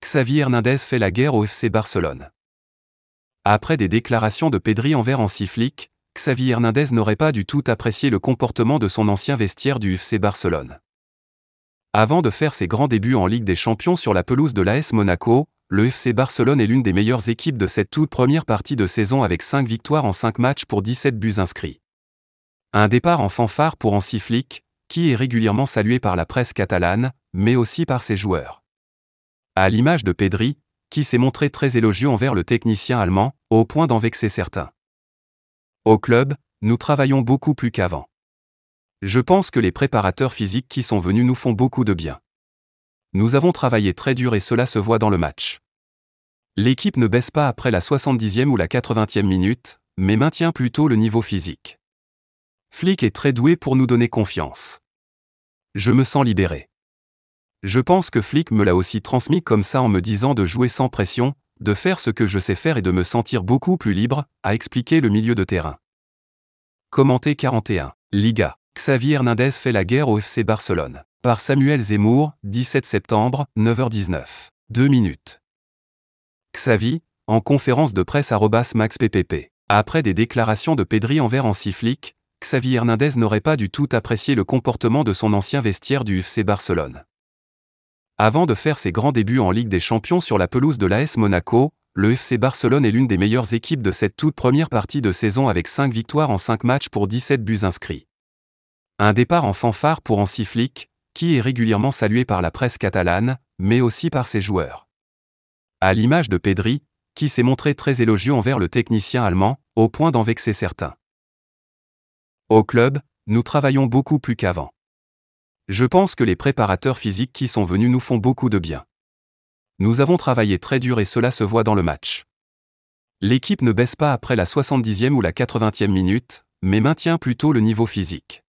Xavi Hernandez fait la guerre au FC Barcelone. Après des déclarations de Pedri envers Hansi Flick, Xavi Hernandez n'aurait pas du tout apprécié le comportement de son ancien vestiaire du FC Barcelone. Avant de faire ses grands débuts en Ligue des Champions sur la pelouse de l'AS Monaco, le FC Barcelone est l'une des meilleures équipes de cette toute première partie de saison avec 5 victoires en 5 matchs pour 17 buts inscrits. Un départ en fanfare pour Hansi Flick, qui est régulièrement salué par la presse catalane, mais aussi par ses joueurs. À l'image de Pedri, qui s'est montré très élogieux envers le technicien allemand, au point d'en vexer certains. Au club, nous travaillons beaucoup plus qu'avant. Je pense que les préparateurs physiques qui sont venus nous font beaucoup de bien. Nous avons travaillé très dur et cela se voit dans le match. L'équipe ne baisse pas après la 70e ou la 80e minute, mais maintient plutôt le niveau physique. Flick est très doué pour nous donner confiance. Je me sens libéré. Je pense que Flick me l'a aussi transmis comme ça en me disant de jouer sans pression, de faire ce que je sais faire et de me sentir beaucoup plus libre, a expliqué le milieu de terrain. Commenté 41. Liga. Xavi Hernandez fait la guerre au FC Barcelone. Par Samuel Zemmour, 17 septembre, 9h19. 2 minutes. Xavi, en conférence de presse @maxppp. Après des déclarations de Pedri envers Hansi Flick, Xavi Hernandez n'aurait pas du tout apprécié le comportement de son ancien vestiaire du FC Barcelone. Avant de faire ses grands débuts en Ligue des Champions sur la pelouse de l'AS Monaco, le FC Barcelone est l'une des meilleures équipes de cette toute première partie de saison avec 5 victoires en 5 matchs pour 17 buts inscrits. Un départ en fanfare pour Hansi Flick, qui est régulièrement salué par la presse catalane, mais aussi par ses joueurs. À l'image de Pedri, qui s'est montré très élogieux envers le technicien allemand, au point d'en vexer certains. Au club, nous travaillons beaucoup plus qu'avant. Je pense que les préparateurs physiques qui sont venus nous font beaucoup de bien. Nous avons travaillé très dur et cela se voit dans le match. L'équipe ne baisse pas après la 70e ou la 80e minute, mais maintient plutôt le niveau physique.